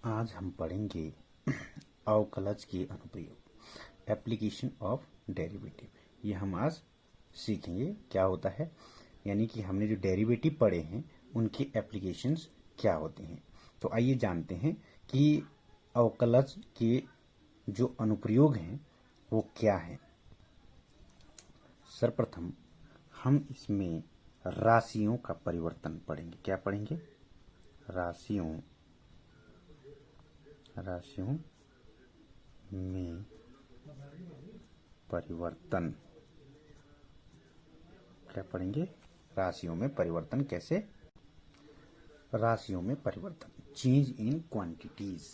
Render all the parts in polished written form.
आज हम पढ़ेंगे अवकलज के अनुप्रयोग, एप्लीकेशन ऑफ डेरिवेटिव। ये हम आज सीखेंगे क्या होता है, यानी कि हमने जो डेरिवेटिव पढ़े हैं उनके एप्लीकेशंस क्या होते हैं। तो आइए जानते हैं कि अवकलज के जो अनुप्रयोग हैं वो क्या हैं। सर्वप्रथम हम इसमें राशियों का परिवर्तन पढ़ेंगे। क्या पढ़ेंगे? राशियों में परिवर्तन। क्या पढ़ेंगे? राशियों में परिवर्तन। कैसे? राशियों में परिवर्तन, चेंज इन क्वांटिटीज।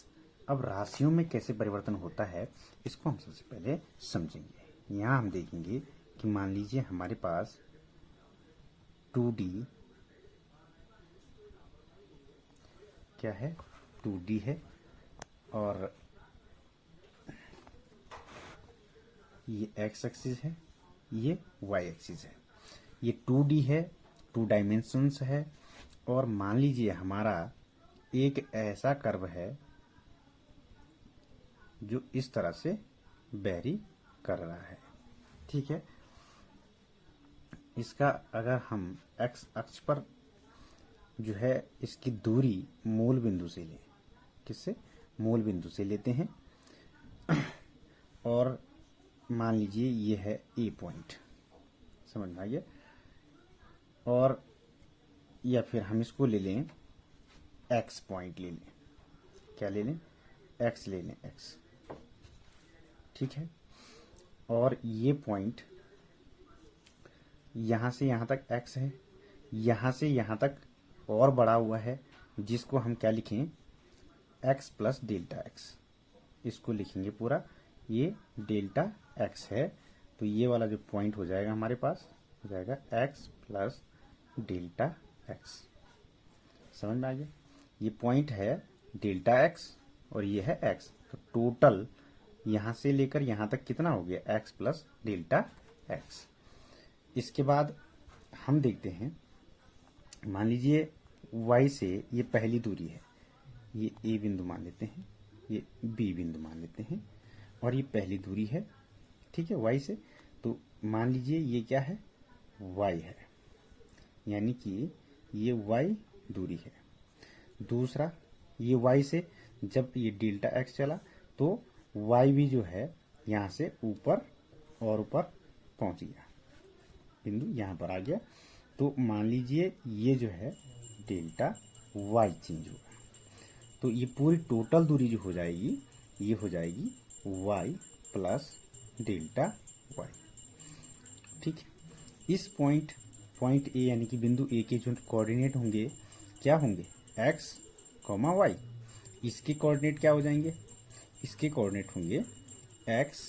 अब राशियों में कैसे परिवर्तन होता है इसको हम सबसे पहले समझेंगे। यहाँ हम देखेंगे कि मान लीजिए हमारे पास 2D क्या है, 2D है और ये x एक्सिस है, ये y एक्सिस है। ये 2D है, 2 डायमेंशंस है। और मान लीजिए हमारा एक ऐसा कर्व है जो इस तरह से वेरी कर रहा है। ठीक है, इसका अगर हम x अक्ष पर जो है इसकी दूरी मूल बिंदु से लें, किससे? मूल बिंदु से लेते हैं। और मान लीजिए ये है ए पॉइंट, समझ में आ गया। और या फिर हम इसको ले लें एक्स पॉइंट ले लें। क्या ले लें? एक्स ले लें, एक्स। ठीक है, और ये पॉइंट यहां से यहां तक एक्स है, यहां से यहां तक और बढ़ा हुआ है, जिसको हम क्या लिखें? X plus delta x. इसको लिखेंगे पूरा, ये डेल्टा एक्स है। तो ये वाला जो पॉइंट हो जाएगा हमारे पास, हो जाएगा एक्स प्लस डेल्टा एक्स। समझ में आ गया? ये पॉइंट है डेल्टा एक्स और ये है एक्स। तो टोटल यहां से लेकर यहां तक कितना हो गया? X plus delta x. इसके बाद हम देखते हैं, मान लीजिए y से ये पहली दूरी है, ये a बिंदु मान लेते हैं, ये b बिंदु मान लेते हैं, और ये पहली दूरी है। ठीक है, y से। तो मान लीजिए ये क्या है? y है, यानी कि ये y दूरी है। दूसरा, ये y से जब ये डेल्टा x चला तो y भी जो है यहां से ऊपर और ऊपर पहुंच गया, बिंदु यहां पर आ गया। तो मान लीजिए ये जो है डेल्टा y चेंज होगा। तो ये पूरी टोटल दूरी जो हो जाएगी, ये हो जाएगी y प्लस डेल्टा y। ठीक है, इस पॉइंट ए यानी कि बिंदु ए के जो कोऑर्डिनेट होंगे क्या होंगे? x, y। इसके कोऑर्डिनेट क्या हो जाएंगे? इसके कोऑर्डिनेट होंगे x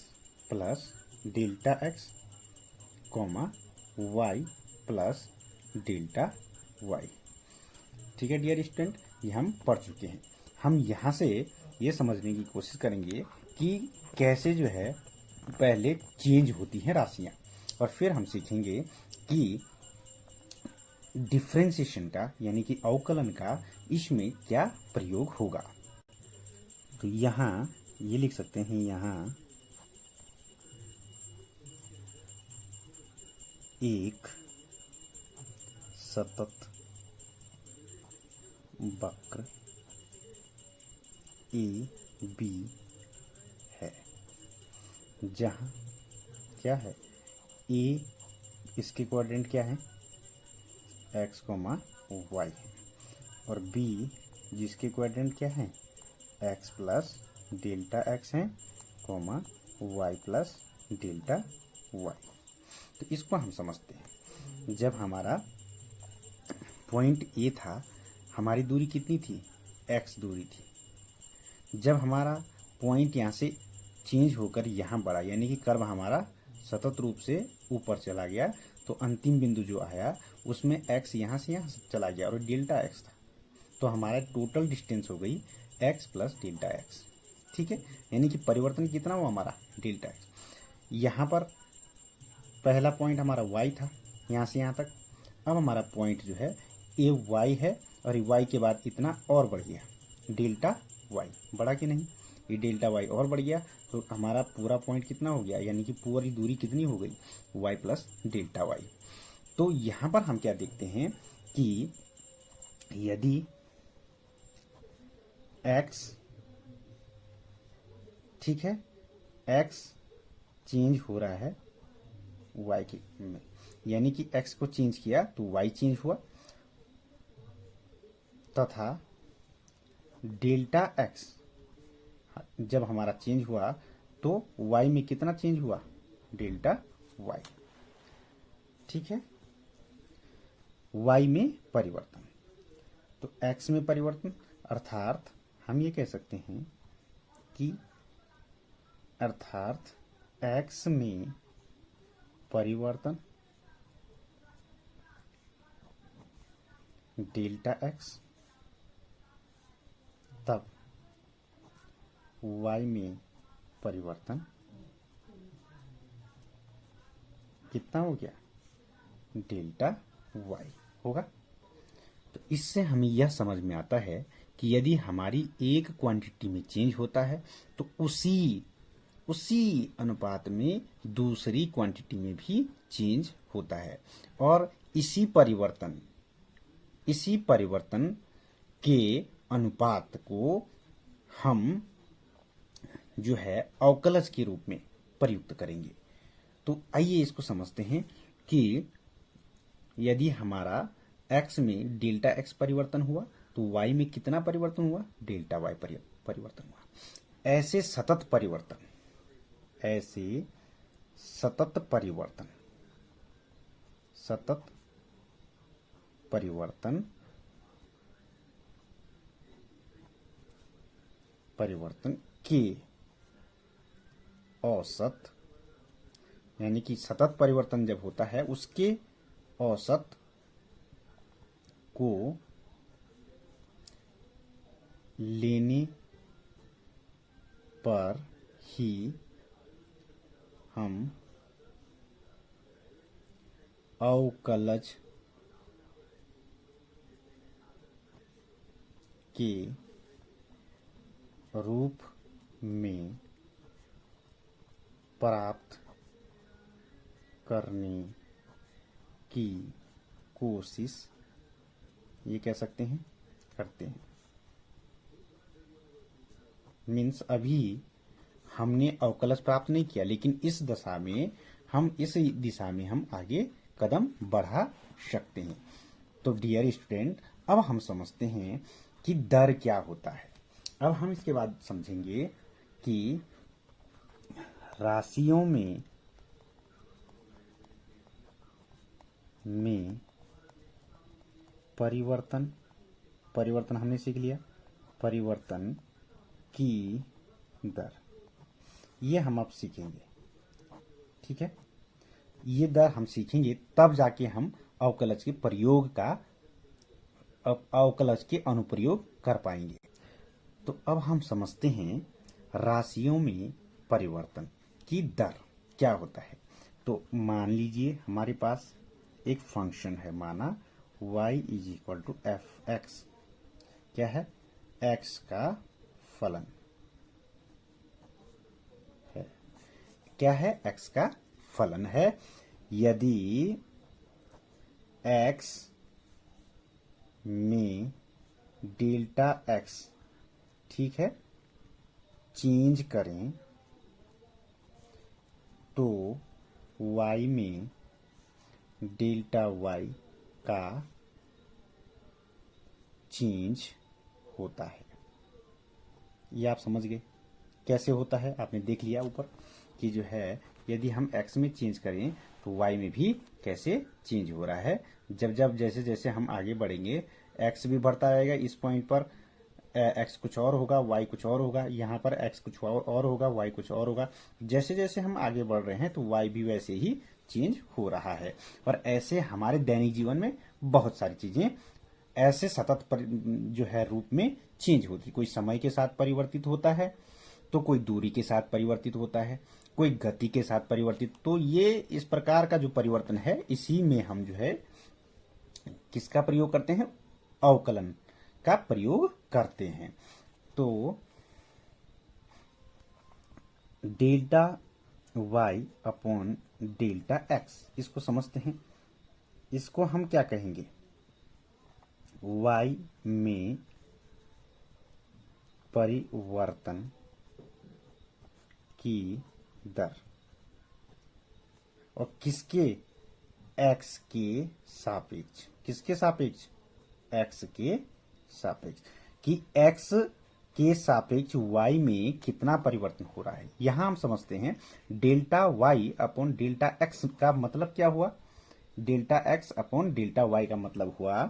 plus delta x, y plus delta y। ठीक है डियर स्टूडेंट, ये हम पढ़ चुके हैं। हम यहाँ से ये समझने की कोशिश करेंगे कि कैसे जो है पहले चेंज होती हैं राशियाँ, और फिर हम सीखेंगे कि डिफरेंशिएशन का यानी कि अवकलन का इसमें क्या प्रयोग होगा। तो यहाँ ये लिख सकते हैं, यहाँ एक सतत वक्र ए बी है, जहाँ क्या है? ए इसके कोऑर्डिनेट क्या है? एक्स कोमा वाई है, और बी जिसके कोऑर्डिनेट क्या है? एक्स प्लस डेल्टा एक्स है, comma Y plus delta Y. तो इसको हम समझते हैं। जब हमारा पॉइंट ए था, हमारी दूरी कितनी थी? एक्स दूरी थी। जब हमारा पॉइंट यहाँ से चेंज होकर यहाँ बढ़ा, यानी कि कर्व हमारा सतत रूप से ऊपर चला गया, तो अंतिम बिंदु जो आया उसमें एक्स यहाँ से यहाँ चला गया और डेल्टा एक्स था। तो हमारा टोटल डिस्टेंस हो गई एक्स प्लस डेल्टा एक्स। ठीक है, यानी कि परिवर्तन कितना हुआ हमारा? Delta x. यहाँ पर पहला पॉइंट हमारा y था, यहाँ से यहाँ तक। अब हमारा पॉइंट जो है ए वाई है, और वाई के बाद इतना और बढ़ गया डेल्टा वाई, बढ़ा कि नहीं, ये डेल्टा वाई और बढ़ गया, तो हमारा पूरा पॉइंट कितना हो गया, यानी कि पूरी दूरी कितनी हो गई, वाई प्लस डेल्टा वाई। तो यहां पर हम क्या देखते हैं कि यदि x, ठीक है, x चेंज हो रहा है y के में, यानी कि x को चेंज किया तो y चेंज हुआ, तथा डेल्टा x जब हमारा चेंज हुआ तो y में कितना चेंज हुआ, डेल्टा y, ठीक है, y में परिवर्तन, तो x में परिवर्तन, अर्थात हम ये कह सकते हैं कि अर्थात x में परिवर्तन डेल्टा x, तब y में परिवर्तन कितना हो गया, डेल्टा y होगा। तो इससे हमें यह समझ में आता है कि यदि हमारी एक क्वांटिटी में चेंज होता है तो उसी अनुपात में दूसरी क्वांटिटी में भी चेंज होता है, और इसी परिवर्तन के अनुपात को हम जो है अवकलज के रूप में प्रयुक्त करेंगे। तो आइए इसको समझते हैं कि यदि हमारा x में डेल्टा x परिवर्तन हुआ तो y में कितना परिवर्तन हुआ, डेल्टा y परिवर्तन हुआ। ऐसे सतत परिवर्तन के औसत, यानी कि सतत परिवर्तन जब होता है उसके औसत को लेने पर ही हम अवकलज के रूप में प्राप्त करने की कोशिश ये कह सकते हैं करते हैं। मीन्स अभी हमने अवकलज प्राप्त नहीं किया, लेकिन इस दिशा में हम आगे कदम बढ़ा सकते हैं। तो डियर स्टूडेंट, अब हम समझते हैं कि दर क्या होता है। अब हम इसके बाद समझेंगे कि राशियों में परिवर्तन हमने सीख लिया, परिवर्तन की दर, ये हम अब सीखेंगे, ठीक है। ये दर हम सीखेंगे तब जाके हम अवकलज के अनुप्रयोग कर पाएंगे। तो अब हम समझते हैं राशियों में परिवर्तन की दर क्या होता है। तो मान लीजिए हमारे पास एक फंक्शन है, माना y is equal to F X, क्या है, x का फलन है, क्या है, x का फलन है। यदि x में डेल्टा x, ठीक है, चेंज करें तो y में डेल्टा y का चेंज होता है। ये आप समझ गए कैसे होता है, आपने देख लिया ऊपर कि जो है यदि हम x में चेंज करें तो y में भी कैसे चेंज हो रहा है। जब जैसे जैसे हम आगे बढ़ेंगे x भी बढ़ता रहेगा, इस पॉइंट पर x कुछ और होगा, y कुछ और होगा, यहाँ पर x कुछ और होगा, y कुछ और होगा। जैसे जैसे हम आगे बढ़ रहे हैं तो y भी वैसे ही चेंज हो रहा है। और ऐसे हमारे दैनिक जीवन में बहुत सारी चीजें ऐसे सतत जो है रूप में चेंज होती, कोई समय के साथ परिवर्तित होता है, तो कोई दूरी के साथ परिवर्तित होता है, कोई गति के साथ परिवर्तित। तो ये इस प्रकार का जो परिवर्तन है, इसी में हम जो है किसका प्रयोग करते हैं, अवकलन का प्रयोग करते हैं। तो delta y upon delta x, इसको समझते हैं। इसको हम क्या कहेंगे, y में परिवर्तन की दर, और किसके, x के सापेक्ष, किसके सापेक्ष, x के सापेक्ष, कि x के सापेक्ष y में कितना परिवर्तन हो रहा है। यहां हम समझते हैं delta y upon delta x का मतलब क्या हुआ, delta x upon delta y का मतलब हुआ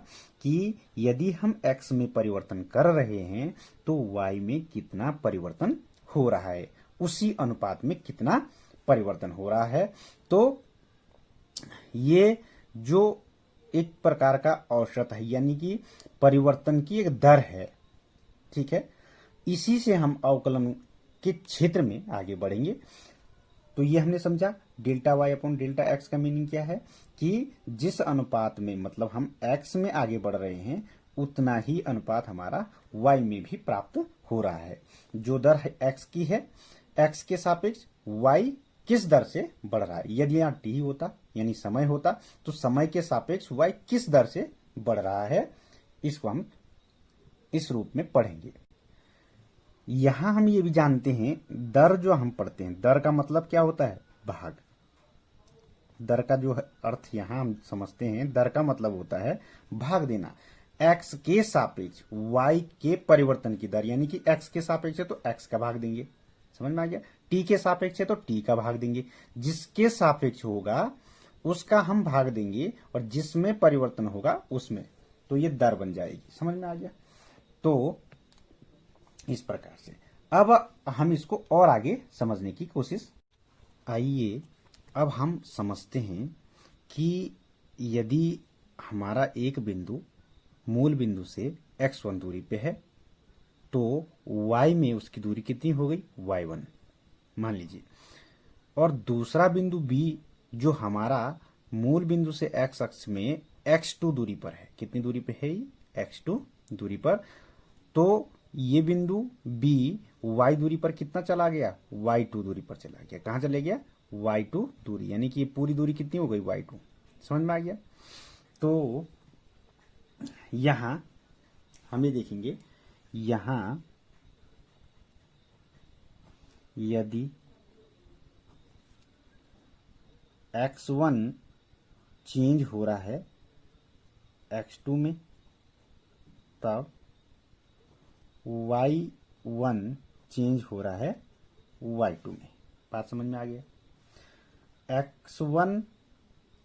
कि यदि हम x में परिवर्तन कर रहे हैं तो y में कितना परिवर्तन हो रहा है, उसी अनुपात में कितना परिवर्तन हो रहा है। तो ये जो एक प्रकार का औसत है, यानी कि परिवर्तन की एक दर है, ठीक है। इसी से हम अवकलन के क्षेत्र में आगे बढ़ेंगे। तो ये हमने समझा delta y upon delta x का मीनिंग क्या है, कि जिस अनुपात में मतलब हम x में आगे बढ़ रहे हैं उतना ही अनुपात हमारा y में भी प्राप्त हो रहा है। जो दर है x की है, x के सापेक्ष y किस दर से बढ़ रहा है। यदि यहाँ t होता यानी समय होता तो समय के सापेक्ष y किस दर से बढ़ रहा है, इसको हम इस रूप में पढ़ेंगे। यहां हम ये भी जानते हैं दर जो हम पढ़ते हैं, दर का मतलब क्या होता है, भाग। दर का जो अर्थ यहां हम समझते हैं, दर का मतलब होता है भाग देना। x के सापेक्ष y के परिवर्तन की दर, यानी कि x के सापेक्ष है तो x का भाग देंगे, समझ में आ गया। t के सापेक्ष है तो t का भाग देंगे, जिसके सापेक्ष होगा उसका हम भाग देंगे, और जिसमें परिवर्तन होगा उसमें, तो ये दर बन जाएगी, समझ में आ गया। तो इस प्रकार से अब हम इसको और आगे समझने की कोशिश, आइए अब हम समझते हैं कि यदि हमारा एक बिंदु मूल बिंदु से x1 दूरी पे है तो y में उसकी दूरी कितनी हो गई, y1 मान लीजिए, और दूसरा बिंदु B जो हमारा मूल बिंदु से x अक्ष में x2 दूरी पर है, कितनी दूरी पे है ये, x2 दूरी पर, तो ये बिंदु B y दूरी पर कितना चला गया, y2 दूरी पर चला गया। कहां चले गया, y2 दूरी, यानी कि ये पूरी दूरी कितनी हो गई, y2, समझ में आ गया। तो यहां हम ये देखेंगे, यहां यदि x1 चेंज हो रहा है x2 में, तब y1 चेंज हो रहा है y2 में। बात समझ में आ गया। x1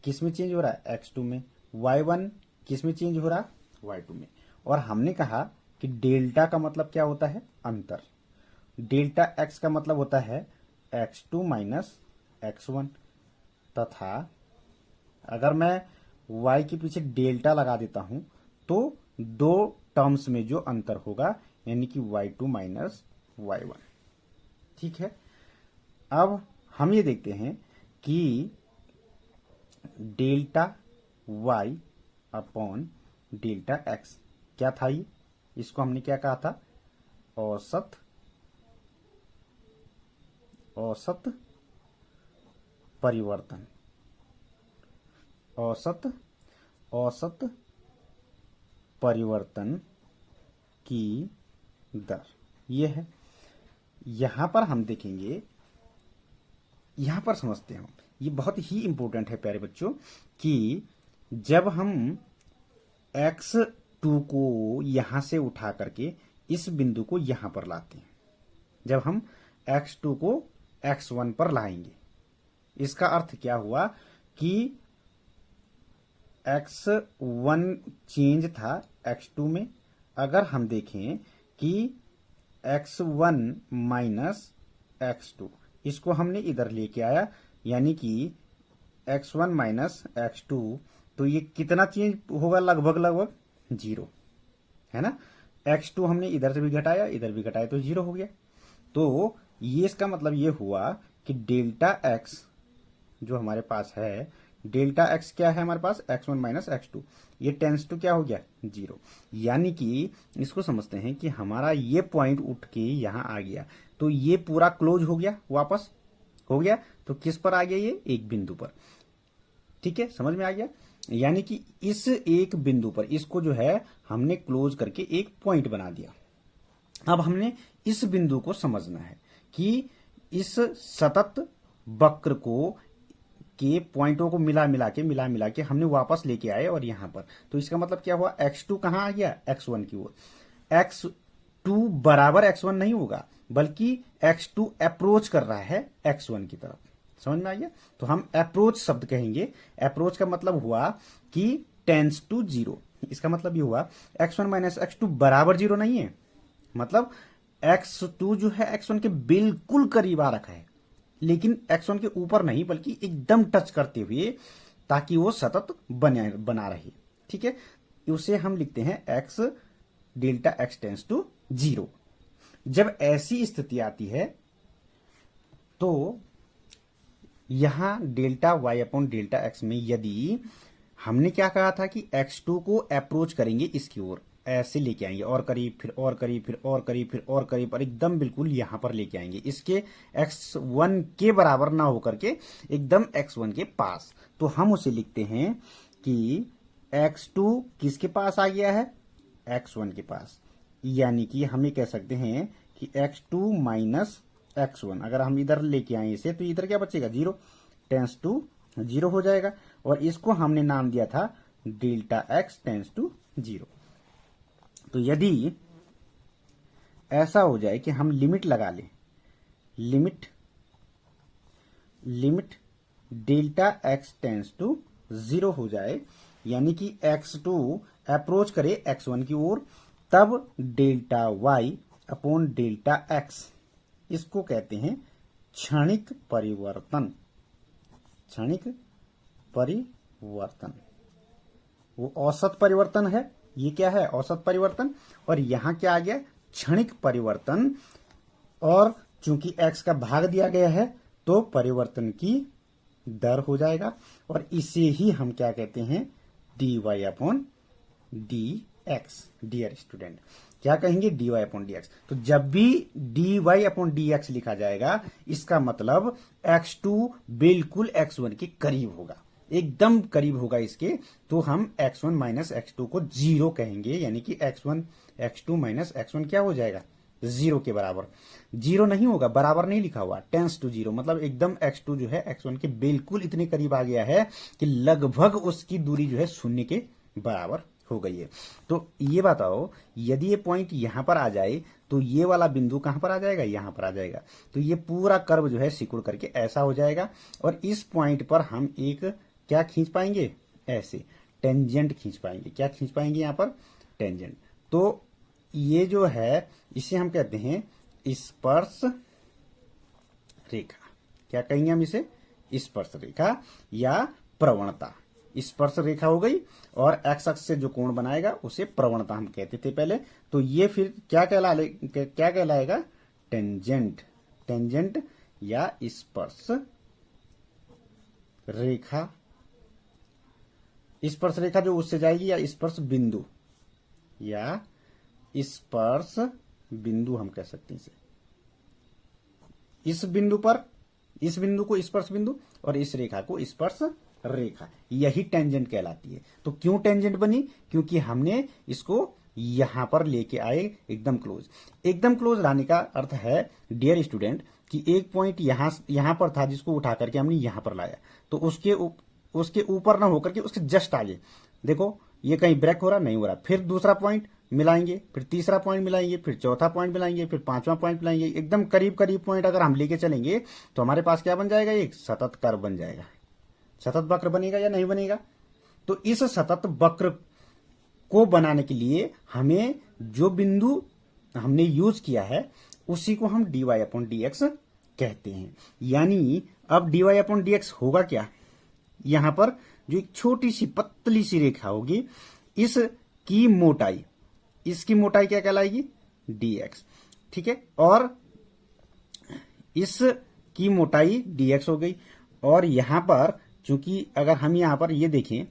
किस में चेंज हो रहा है, x2 में, y1 किस में चेंज हो रहा है, y2 में। और हमने कहा कि डेल्टा का मतलब क्या होता है, अंतर। डेल्टा x का मतलब होता है x2 माइनस x1, तथा अगर मैं y के पीछे डेल्टा लगा देता हूं तो दो टर्म्स में जो अंतर होगा, यानी कि y2 माइनस y1, ठीक है। अब हम ये देखते हैं कि delta y upon delta x क्या था, ये इसको हमने क्या कहा था, औसत परिवर्तन, औसत परिवर्तन की दर, ये है। यहां पर हम देखेंगे, यहां पर समझते हैं, ये बहुत ही इंपॉर्टेंट है प्यारे बच्चों, कि जब हम x2 को यहां से उठा करके इस बिंदु को यहां पर लाते हैं, जब हम x2 को x1 पर लाएंगे, इसका अर्थ क्या हुआ कि x1 चेंज था x2 में। अगर हम देखें कि x1 माइनस x2, इसको हमने इधर लेके आया, यानी कि x1 माइनस x2, तो ये कितना चेंज होगा, लगभग 0 है ना। x2 हमने इधर से भी घटाया, इधर भी घटाया, तो 0 हो गया। तो ये इसका मतलब ये हुआ कि डेल्टा x जो हमारे पास है, डेल्टा एक्स क्या है हमारे पास, x1 माइनस x2, ये टेंस टू क्या हो गया 0। यानी कि इसको समझते हैं कि हमारा ये पॉइंट उठ के यहां आ गया, तो ये पूरा क्लोज हो गया, वापस हो गया, तो किस पर आ गया, ये एक बिंदु पर। ठीक है, समझ में आ गया। यानी कि इस एक बिंदु पर इसको जो है हमने क्लोज करके एक पॉइंट बना दिया। अब हमने इस बिंदु को समझना है कि इस सतत वक्र को के पॉइंटों को मिला मिला के हमने वापस लेके आए और यहां पर, तो इसका मतलब क्या हुआ, x2 कहां आ गया, x1 की ओर। x2 बराबर x1 नहीं होगा, बल्कि x2 अप्रोच कर रहा है x1 की तरफ। समझ में आ गया। तो हम अप्रोच शब्द कहेंगे। अप्रोच का मतलब हुआ कि टेंस टू 0। इसका मतलब ये हुआ x1 माइनस x2 बराबर 0 नहीं है, मतलब x2 जो है x1 के बिल्कुल करीब आ रखा है, लेकिन x1 के ऊपर नहीं, बल्कि एकदम टच करते हुए, ताकि वो सतत बना रहे। ठीक है, उसे हम लिखते हैं x delta x tends to 0। जब ऐसी स्थिति आती है तो यहां delta y upon delta x में यदि हमने क्या कहा था कि x2 को अप्रोच करेंगे इसकी ओर, ऐसे लेके आएंगे और करीब, फिर और करीब, फिर और करीब, फिर और करीब, और एकदम बिल्कुल यहां पर लेके आएंगे, इसके x1 के बराबर ना होकर के एकदम x1 के पास। तो हम उसे लिखते हैं कि x2 किसके पास आ गया है, x1 के पास। यानी कि हम ये कह सकते हैं कि x2 माइनस x1, अगर हम इधर लेके आए इसे, तो इधर क्या बचेगा, 0, टेंस टू 0 हो जाएगा। और इसको हमने नाम दिया था डेल्टा x टेंस टू 0। तो यदि ऐसा हो जाए कि हम लिमिट लगा लें, limit delta x tends to 0 हो जाए, यानी कि x2 अप्रोच करे x1 की ओर, तब delta y upon delta x, इसको कहते हैं क्षणिक परिवर्तन। क्षणिक परिवर्तन, वो औसत परिवर्तन है, ये क्या है, औसत परिवर्तन, और यहां क्या आ गया, क्षणिक परिवर्तन। और चूंकि x का भाग दिया गया है, तो परिवर्तन की दर हो जाएगा, और इसे ही हम क्या कहते हैं, dy upon dx। Dear student, क्या कहेंगे, dy अपॉन dx। तो जब भी dy अपॉन dx लिखा जाएगा, इसका मतलब x2 बिल्कुल x1 के करीब होगा, एकदम करीब होगा इसके, तो हम x1 माइनस x2 को 0 कहेंगे। यानी कि x2 माइनस x1 क्या हो जाएगा, 0 के बराबर। 0 नहीं होगा, बराबर नहीं लिखा हुआ, टेंस टू 0, मतलब एकदम x2 जो है x1 के बिल्कुल इतने करीब आ गया है कि लगभग उसकी दूरी जो है 0 के बराबर हो गई है। तो ये बताओ, यदि ये पॉइंट यहां पर आ जाए, तो ये वाला बिंदु कहां पर आ जाएगा, यहां पर आ जाएगा। तो ये पूरा कर्व जो है सिकुड़ करके ऐसा हो जाएगा, और इस पॉइंट पर हम एक क्या खींच पाएंगे, ऐसे टेंजेंट खींच पाएंगे। क्या खींच पाएंगे यहां पर, टेंजेंट। तो ये जो है इसे हम कहते हैं स्पर्श रेखा। क्या कहेंगे हम इसे, स्पर्श रेखा या प्रवणता। स्पर्श रेखा हो गई, और एक्स अक्ष से जो कोण बनाएगा उसे प्रवणता हम कहते थे पहले। तो ये फिर क्या कहलाएगा, टेंजेंट। टेंजेंट या स्पर्श रेखा, स्पर्श रेखा जो उससे जाएगी, या स्पर्श बिंदु, या स्पर्श बिंदु हम कह सकते हैं इसे। इस बिंदु पर, इस बिंदु को स्पर्श बिंदु और इस रेखा को स्पर्श रेखा, यही टेंजेंट कहलाती है। तो क्यों टेंजेंट बनी, क्योंकि हमने इसको यहां पर लेके आए एकदम क्लोज। एकदम क्लोज लाने का अर्थ है डियर स्टूडेंट कि एक पॉइंट यहां पर था जिसको उठा करके हमने यहां पर लाया, तो उसके ऊपर ना होकर के उसके जस्ट आगे देखो ये कहीं ब्रेक हो रहा, नहीं हो रहा, फिर दूसरा पॉइंट मिलाएंगे, फिर तीसरा पॉइंट मिलाएंगे, फिर चौथा पॉइंट मिलाएंगे, फिर पांचवा पॉइंट मिलाएंगे, एकदम करीब करीब पॉइंट अगर हम लेके चलेंगे तो हमारे पास क्या बन जाएगा, एक सतत कर्व बन जाएगा। सतत वक्र बनेगा या नहीं बनेगा। तो इस सतत वक्र को बनाने के लिए हमें जो बिंदु हमने यूज किया है उसी को हम dy अपॉन dx कहते हैं। यानी अब dy अपॉन dx होगा क्या, यहां पर जो एक छोटी सी पतली सी रेखा होगी, इसकी मोटाई, इसकी मोटाई क्या कहलाएगी, dx। ठीक है, और इसकी मोटाई dx हो गई, और यहां पर क्योंकि अगर हम यहाँ पर ये देखें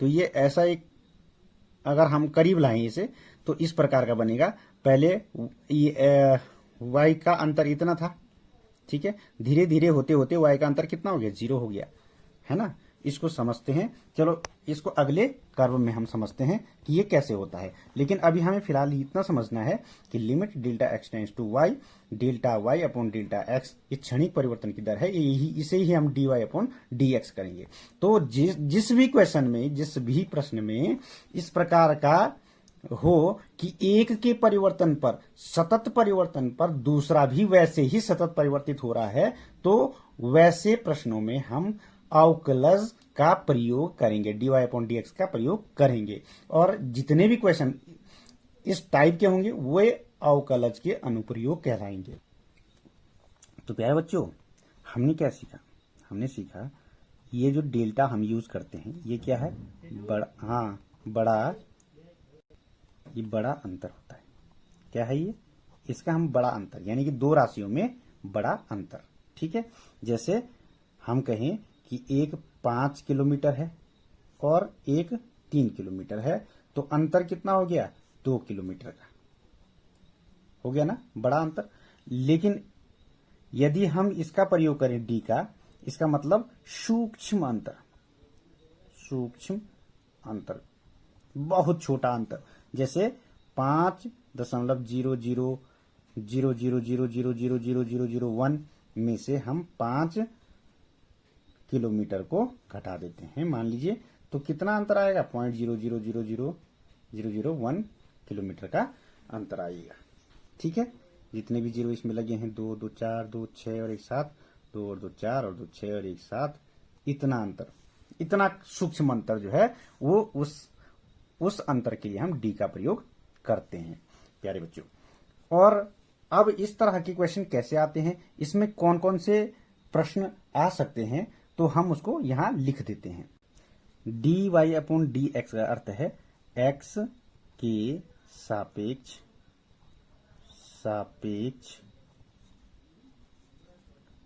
तो ये ऐसा एक, अगर हम करीब लाएं इसे तो इस प्रकार का बनेगा। पहले ये y का अंतर इतना था, ठीक है, धीरे धीरे होते होते y का अंतर कितना हो गया, 0 हो गया, है ना। इसको समझते हैं, चलो इसको अगले कर्व में हम समझते हैं कि ये कैसे होता है। लेकिन अभी हमें फिलहाल इतना समझना है कि limit delta X tends to Y, delta Y upon delta X ये क्षणिक परिवर्तन की दर है, यही इसे ही हम D Y upon D X करेंगे। तो जिस भी क्वेश्चन में, जिस भी प्रश्न में इस प्रकार का हो कि एक के परिवर्तन पर, सतत परिवर्तन पर दूसरा भी वैसे ही सतत परिवर्तित हो रहा है, तो वैसे प्रश्नों में हम अवकलज का प्रयोग करेंगे, dy अपॉन dx का प्रयोग करेंगे। और जितने भी क्वेश्चन इस टाइप के होंगे वे अवकलज के अनुप्रयोग कहलाएंगे। तो प्यारे बच्चों, हमने क्या सीखा, हमने सीखा ये जो डेल्टा हम यूज करते हैं ये क्या है, ये बड़ा अंतर होता है। क्या है ये, इसका हम बड़ा अंतर, यानी कि दो राशियों में बड़ा अंतर, ठीक है। जैसे हम कहें कि एक 5 किलोमीटर है और एक 3 किलोमीटर है, तो अंतर कितना हो गया, 2 किलोमीटर का हो गया ना, बड़ा अंतर। लेकिन यदि हम इसका प्रयोग करें डी का, इसका मतलब सूक्ष्म अंतर, सूक्ष्म अंतर, बहुत छोटा अंतर। जैसे 5.000000000001 में से हम 5 किलोमीटर को घटा देते हैं, मान लीजिए, तो कितना अंतर आएगा, 0.00000001 किलोमीटर का अंतर आएगा, ठीक है। जितने भी जीरो इसमें लगे हैं, 2 2 4 2 6 और 1 7, 2 और 2 4 और 2 6 और 1 7, इतना अंतर, इतना सूक्ष्म अंतर जो है वो उस अंतर के लिए हम डी का प्रयोग करते हैं प्यारे बच्चों। और अब इस तरह के क्वेश्चन कैसे आते हैं, इसमें कौन कौन से प्रश्न आ सकते हैं, तो हम उसको यहां लिख देते हैं। D Y upon D X का अर्थ है एक्स के सापेक्ष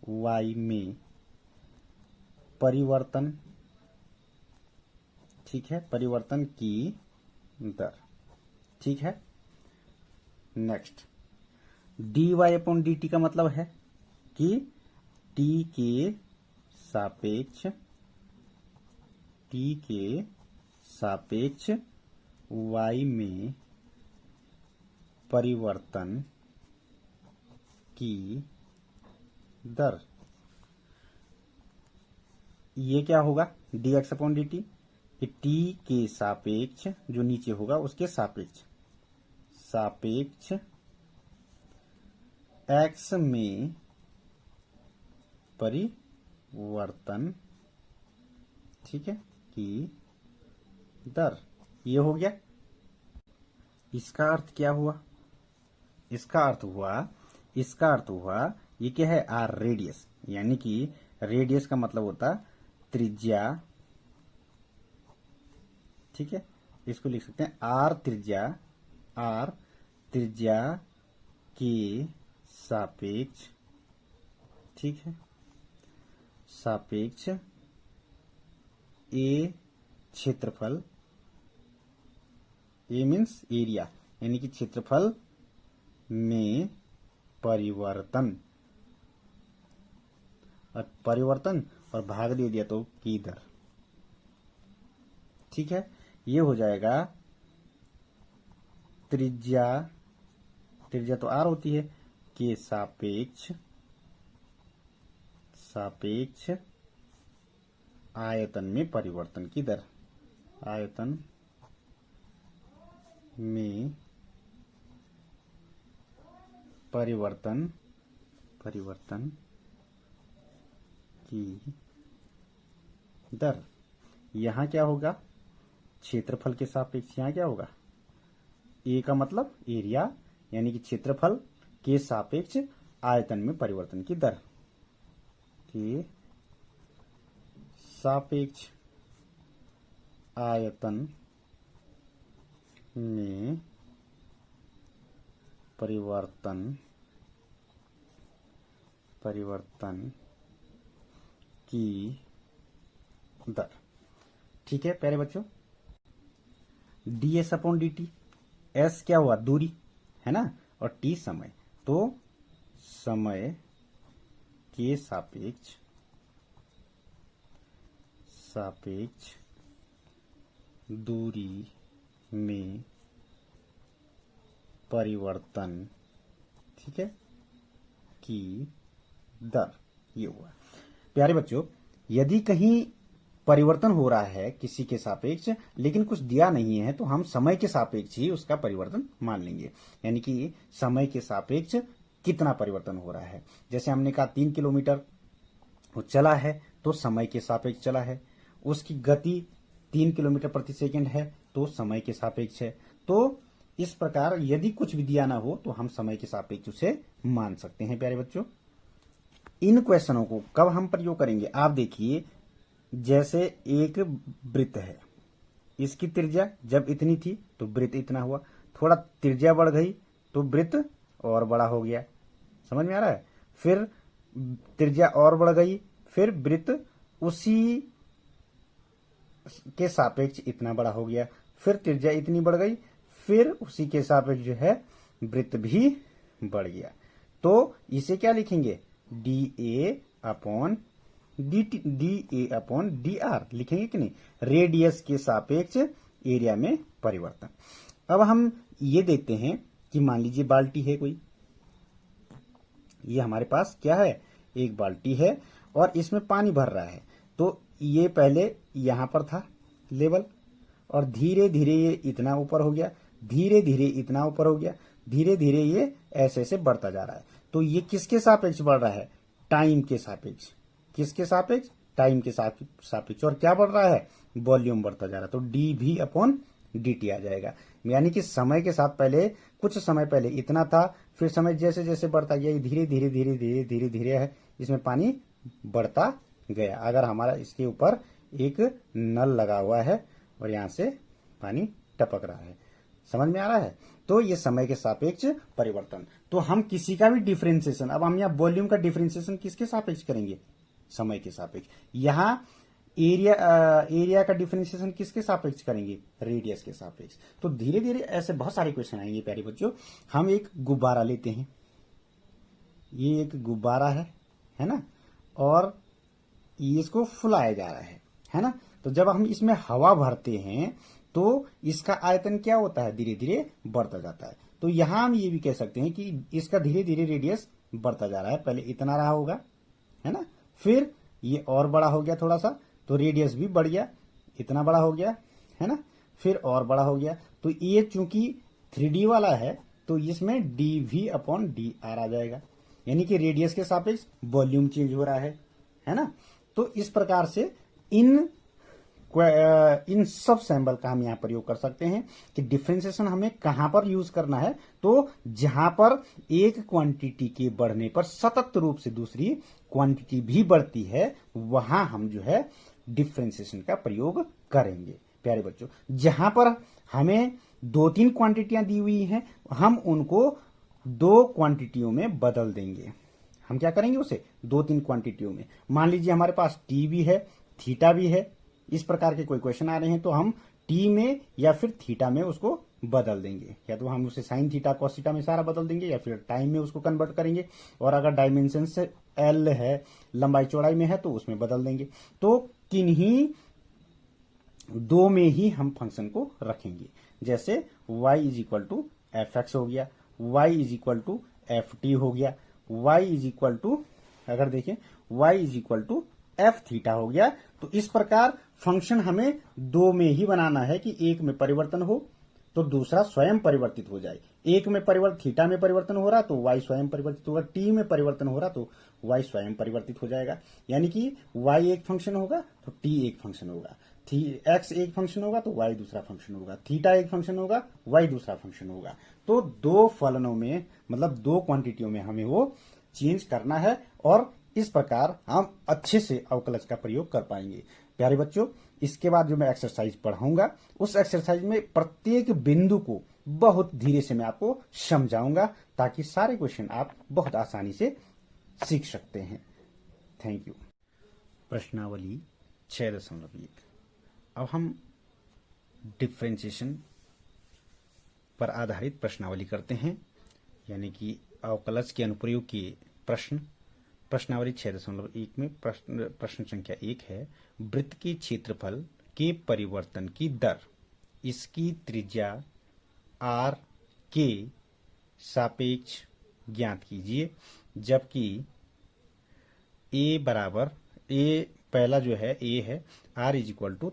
वाई में परिवर्तन, ठीक है, परिवर्तन की दर, ठीक है। Next, D Y upon D T का मतलब है कि टी के सापेक्ष वाई में परिवर्तन की दर, ये क्या होगा, D x upon D T, T के सापेक्ष, जो नीचे होगा उसके सापेक्ष एक्स में परिवर्तन, ठीक है, की दर, ये हो गया। इसका अर्थ क्या हुआ, इसका अर्थ हुआ ये क्या है, आर रेडियस, यानी कि रेडियस का मतलब होता त्रिज्या, ठीक है। इसको लिख सकते हैं आर त्रिज्या के सापेक्ष, ठीक है, सापेक्ष ए क्षेत्रफल, ए मीन्स एरिया, यानी कि क्षेत्रफल में परिवर्तन, और भाग दे दिया तो की दर, ठीक है। ये हो जाएगा त्रिज्या तो आर होती है, के सापेक्ष आयतन में परिवर्तन की दर, आयतन में परिवर्तन की दर। यहां क्या होगा, क्षेत्रफल के सापेक्ष यहां क्या होगा, ए का मतलब एरिया, यानी कि क्षेत्रफल के सापेक्ष आयतन में परिवर्तन की दर, के सापेक्ष आयतन में परिवर्तन की दर। ठीक है प्यारे बच्चों, ds अपॉन dt, s क्या हुआ, दूरी है ना, और t समय, तो समय के सापेक्ष दूरी में परिवर्तन, ठीक है, की दर, ये हुआ। प्यारे बच्चों, यदि कहीं परिवर्तन हो रहा है किसी के सापेक्ष लेकिन कुछ दिया नहीं है, तो हम समय के सापेक्ष ही उसका परिवर्तन मान लेंगे। यानी कि समय के सापेक्ष कितना परिवर्तन हो रहा है। जैसे हमने कहा 3 किलोमीटर वो चला है, तो समय के सापेक्ष चला है। उसकी गति 3 किलोमीटर प्रति सेकंड है, तो समय के सापेक्ष है। तो इस प्रकार यदि कुछ भी दिया ना हो तो हम समय के सापेक्ष उसे मान सकते हैं। प्यारे बच्चों, इन क्वेश्चनों को कब हम प्रयोग करेंगे, आप देखिए, जैसे एक वृत्त है, इसकी त्रिज्या जब इतनी थी तो वृत्त इतना हुआ, थोड़ा त्रिज्या बढ़ गई तो वृत्त और बड़ा हो गया। समझ में आ रहा है। फिर त्रिज्या और बढ़ गई, फिर वृत्त उसी के सापेक्ष इतना बड़ा हो गया, फिर त्रिज्या इतनी बढ़ गई, फिर उसी के सापेक्ष जो है वृत्त भी बढ़ गया। तो इसे क्या लिखेंगे, dA अपॉन dr लिखेंगे कि नहीं, रेडियस के सापेक्ष एरिया में परिवर्तन। अब हम ये देखते हैं कि मान लीजिए बाल्टी है कोई, ये हमारे पास क्या है, एक बाल्टी है और इसमें पानी भर रहा है। तो ये पहले यहां पर था लेवल, और धीरे धीरे ये इतना ऊपर हो गया, धीरे धीरे इतना ऊपर हो गया, धीरे धीरे ये ऐसे ऐसे बढ़ता जा रहा है। तो ये किसके सापेक्ष बढ़ रहा है, टाइम के सापेक्ष। किसके सापेक्ष, टाइम के सापेक्ष। और क्या बढ़ रहा है, वॉल्यूम बढ़ता जा रहा है। तो dv अपॉन dt आ जाएगा। यानी कि समय के साथ पहले कुछ समय पहले इतना था, फिर समय जैसे जैसे बढ़ता गया धीरे धीरे धीरे धीरे धीरे धीरे है, इसमें पानी बढ़ता गया। अगर हमारा इसके ऊपर एक नल लगा हुआ है और यहां से पानी टपक रहा है, समझ में आ रहा है। तो ये समय के सापेक्ष परिवर्तन। तो हम किसी का भी डिफरेंशिएशन, अब हम यहाँ वॉल्यूम का डिफरेंशिएशन किसके सापेक्ष करेंगे, समय के सापेक्ष। यहाँ एरिया का डिफरेंशिएशन किसके सापेक्ष करेंगे, रेडियस के सापेक्ष। तो धीरे धीरे ऐसे बहुत सारे क्वेश्चन आएंगे प्यारे बच्चों। हम एक गुब्बारा लेते हैं, ये एक गुब्बारा है ना, और इसको फुलाया जा रहा है ना। तो जब हम इसमें हवा भरते हैं तो इसका आयतन क्या होता है, धीरे धीरे बढ़ता जाता है। तो यहां हम ये भी कह सकते हैं कि इसका धीरे धीरे रेडियस बढ़ता जा रहा है। पहले इतना रहा होगा, है ना, फिर ये और बड़ा हो गया थोड़ा सा, तो रेडियस भी बढ़ गया, इतना बड़ा हो गया, है ना, फिर और बड़ा हो गया। तो ये चूंकि 3D वाला है तो इसमें dv अपॉन dr आ जाएगा। यानी कि रेडियस के सापेक्ष वॉल्यूम चेंज हो रहा है ना। तो इस प्रकार से इन सब सैंबल का हम यहां प्रयोग कर सकते हैं कि डिफरेंशिएशन हमें कहां पर यूज करना है। तो जहां पर एक क्वांटिटी के बढ़ने पर सतत रूप से दूसरी क्वांटिटी भी बढ़ती है, वहां हम जो है डिफरेंशिएशन का प्रयोग करेंगे। प्यारे बच्चों, जहां पर हमें 2-3 क्वांटिटियां दी हुई हैं, हम उनको 2 क्वांटिटियों में बदल देंगे। हम क्या करेंगे, उसे 2-3 क्वांटिटियों में। मान लीजिए हमारे पास टी भी है, थीटा भी है, इस प्रकार के कोई क्वेश्चन आ रहे हैं, तो हम टी में या फिर थीटा में उसको बदल देंगे। या तो हम उसे साइन थीटा कॉस थीटा में सारा बदल देंगे, या फिर टाइम में उसको कन्वर्ट करेंगे। और अगर डायमेंशन से एल है, लंबाई चौड़ाई में है, तो उसमें बदल देंगे। तो किन्हीं 2 में ही हम फंक्शन को रखेंगे। जैसे y is equal to F X हो गया, y is equal to F T हो गया, y इज इक्वल टू, अगर देखें, y is equal to F theta हो गया। तो इस प्रकार फंक्शन हमें 2 में ही बनाना है कि एक में परिवर्तन हो तो दूसरा स्वयं परिवर्तित हो जाए। एक में थीटा में परिवर्तन हो रहा तो y स्वयं परिवर्तित होगा, टी में परिवर्तन हो रहा तो y स्वयं परिवर्तित हो जाएगा। यानी कि y एक फंक्शन होगा तो t एक फंक्शन होगा, x एक फंक्शन होगा तो y दूसरा फंक्शन होगा, थीटा एक फंक्शन होगा, y दूसरा फंक्शन होगा। तो 2 फलनों में, मतलब 2 क्वांटिटियों में हमें वो चेंज करना है, और इस प्रकार हम अच्छे से अवकलज का प्रयोग कर पाएंगे। प्यारे बच्चों, इसके बाद जो मैं एक्सरसाइज पढ़ाऊंगा, उस एक्सरसाइज में प्रत्येक बिंदु को बहुत धीरे से मैं आपको समझाऊंगा, ताकि सारे क्वेश्चन आप बहुत आसानी से सीख सकते हैं। Thank you. प्रश्नावली 6.1। अब हम डिफ्रेंशिएशन पर आधारित प्रश्नावली करते हैं, यानी कि अवकलज के अनुप्रयोग के प्रश्नावली 6.1 में प्रश्न संख्या 1 है, वृत्त के क्षेत्रफल के परिवर्तन की दर इसकी त्रिज्या r के सापेक्ष ज्ञात कीजिए, जबकि पहला जो है a है r is equal to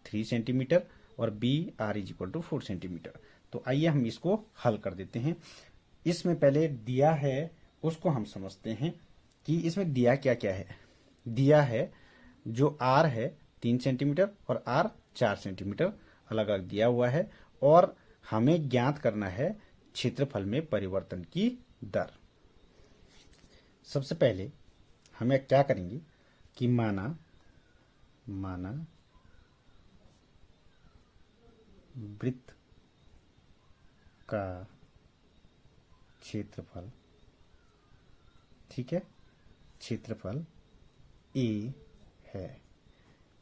3 centimetre और b r is equal to 4 centimetre. तो आइए हम इसको हल कर देते हैं। इसमें पहले दिया है उसको हम समझते हैं कि इसमें दिया क्या क्या है। दिया है जो r है 3 सेंटीमीटर और r 4 सेंटीमीटर अलग अलग दिया हुआ है, और हमें ज्ञात करना है क्षेत्रफल में परिवर्तन की दर। सबसे पहले हमें क्या करेंगे कि माना वृत्त का क्षेत्रफल, ठीक है, क्षेत्रफल a है।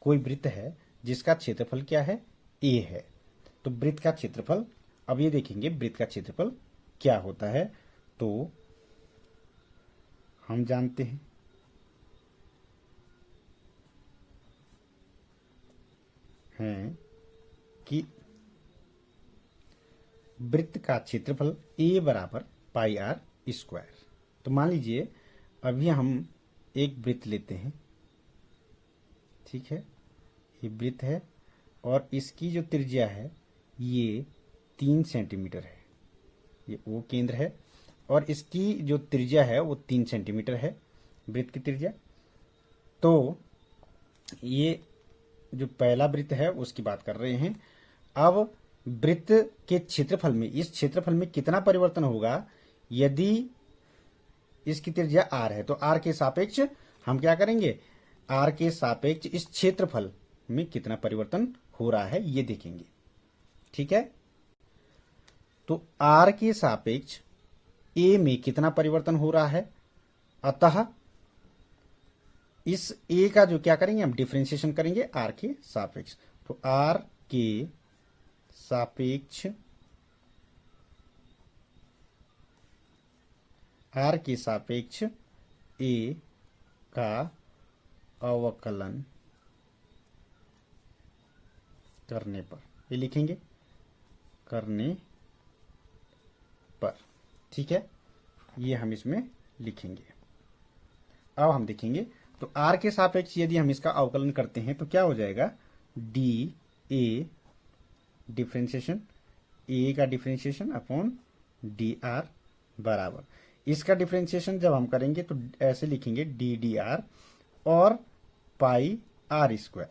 कोई वृत्त है जिसका क्षेत्रफल क्या है, a है। तो वृत्त का क्षेत्रफल, अब ये देखेंगे वृत्त का क्षेत्रफल क्या होता है। तो हम जानते हैं कि वृत्त का क्षेत्रफल a बराबर पाई आर स्क्वायर। तो मान लीजिए अभी हम एक वृत्त लेते हैं, ठीक है, ये वृत्त है और इसकी जो त्रिज्या है ये 3 सेंटीमीटर है, ये O केंद्र है, और इसकी जो त्रिज्या है वो 3 सेंटीमीटर है वृत्त की त्रिज्या। तो ये जो पहला वृत्त है उसकी बात कर रहे हैं। अब वृत्त के क्षेत्रफल में, इस क्षेत्रफल में कितना परिवर्तन होगा, यदि इसकी त्रिज्या r है तो r के सापेक्ष हम क्या करेंगे, r के सापेक्ष इस क्षेत्रफल में कितना परिवर्तन हो रहा है ये देखेंगे, ठीक है। तो r के सापेक्ष a में कितना परिवर्तन हो रहा है, अतः इस a का जो क्या करेंगे हम डिफरेंशिएशन करेंगे r के सापेक्ष। तो r के सापेक्ष a का अवकलन करने पर, ये लिखेंगे करने पर, ठीक है, ये हम इसमें लिखेंगे। अब हम देखेंगे तो r के सापेक्ष यदि हम इसका अवकलन करते हैं तो क्या हो जाएगा, डी ए डिफ्रेंशिएशन, a का डिफ्रेंशिएशन अपॉन डी आर बराबर, इसका डिफ्रेंशिएशन जब हम करेंगे तो ऐसे लिखेंगे डी डी आर और पाई आर स्क्वायर।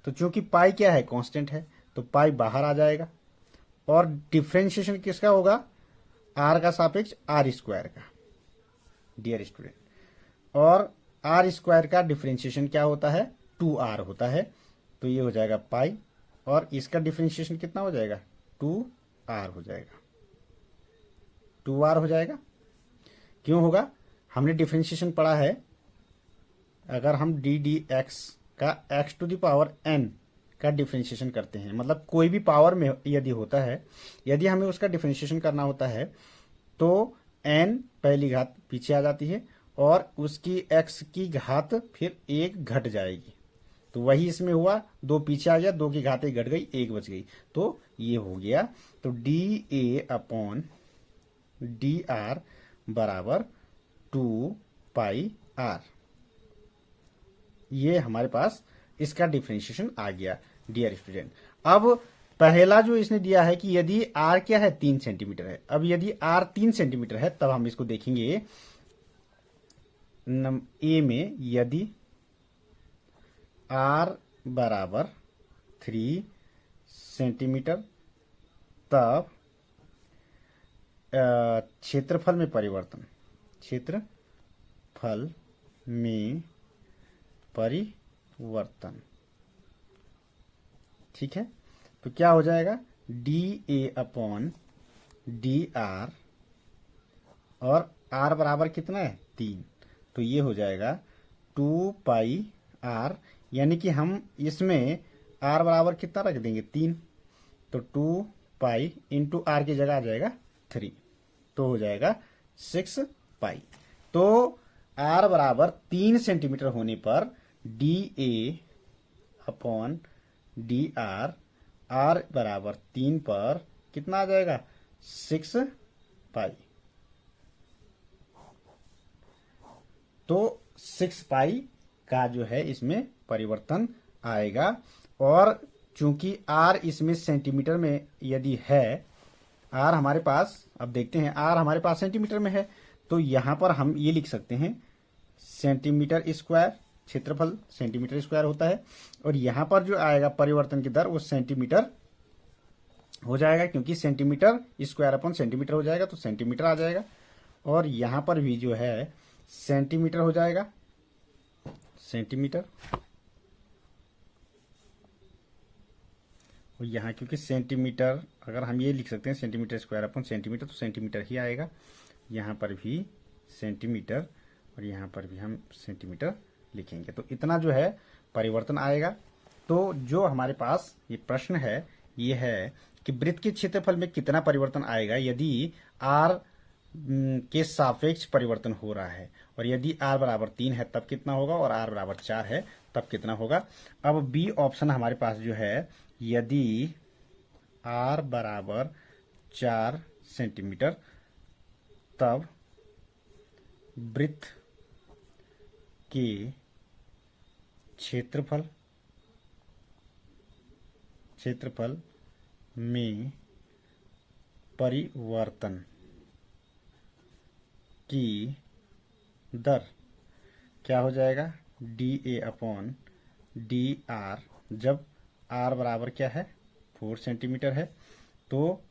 तो चूंकि पाई क्या है, कांस्टेंट है, तो पाई बाहर आ जाएगा और डिफ्रेंशिएशन किसका होगा, आर का सापेक्ष आर स्क्वायर का, डियर स्टूडेंट, और आर स्क्वायर का डिफ्रेंशिएशन क्या होता है, 2r होता है। तो ये हो जाएगा पाई और इसका डिफ्रेंशिएशन कितना हो जाएगा, 2r हो जाएगा, 2r हो जाएगा। क्यों होगा, हमने डिफ्रेंशिएशन पढ़ा है, अगर हम डी डी एक्स का x to the power n का डिफ्रेंशिएशन करते हैं, मतलब कोई भी पावर में यदि होता है, यदि हमें उसका डिफ्रेंशिएशन करना होता है तो n पहली घात पीछे आ जाती है और उसकी x की घात फिर 1 घट जाएगी। तो वही इसमें हुआ, 2 पीछे आ गया, 2 की घात 1 घट गई, 1 बच गई, तो ये हो गया। तो D A upon D are बराबर 2 पाई आर, ये हमारे पास इसका डिफरेंशिएशन आ गया डियर स्टूडेंट। अब पहला जो इसने दिया है कि यदि r क्या है, 3 सेंटीमीटर है। अब यदि r 3 सेंटीमीटर है तब हम इसको देखेंगे a में, यदि r बराबर 3 सेंटीमीटर तब क्षेत्रफल में परिवर्तन, क्षेत्रफल में परिवर्तन, ठीक है। तो क्या हो जाएगा, D A upon D are, और r बराबर कितना है, 3, तो ये हो जाएगा 2 पाई आर। यानी कि हम इसमें r बराबर कितना रख देंगे 3, तो 2 पाई इंटू आर की जगह आ जाएगा 3, तो हो जाएगा 6 पाई। तो r बराबर 3 सेंटीमीटर होने पर D A upon D R, R बराबर 3 पर कितना आ जाएगा 6 पाई। तो 6 पाई का जो है इसमें परिवर्तन आएगा। और चूंकि r इसमें सेंटीमीटर में यदि है, r हमारे पास, अब देखते हैं r हमारे पास सेंटीमीटर में है, तो यहां पर हम ये लिख सकते हैं सेंटीमीटर स्क्वायर, क्षेत्रफल सेंटीमीटर स्क्वायर होता है, और यहां पर जो आएगा परिवर्तन की दर वो सेंटीमीटर हो जाएगा, क्योंकि सेंटीमीटर स्क्वायर अपॉन सेंटीमीटर हो जाएगा तो सेंटीमीटर आ जाएगा। और यहां पर भी जो है सेंटीमीटर हो जाएगा, सेंटीमीटर। और यहाँ क्योंकि सेंटीमीटर, अगर हम ये लिख सकते हैं सेंटीमीटर स्क्वायर अपॉन सेंटीमीटर, तो सेंटीमीटर ही आएगा। यहाँ पर भी सेंटीमीटर और यहाँ पर भी हम सेंटीमीटर लिखेंगे, तो इतना जो है परिवर्तन आएगा। तो जो हमारे पास ये प्रश्न है ये है कि वृत्त के क्षेत्रफल में कितना परिवर्तन आएगा यदि r के सापेक्ष परिवर्तन हो रहा है, और यदि r बराबर 3 है तब कितना होगा, और r बराबर 4 है तब कितना होगा। अब बी ऑप्शन हमारे पास जो है, यदि r बराबर 4 सेंटीमीटर तब वृत्त के क्षेत्रफल में परिवर्तन की दर क्या हो जाएगा D A upon D are, जब r बराबर क्या है 4 सेंटीमीटर है, तो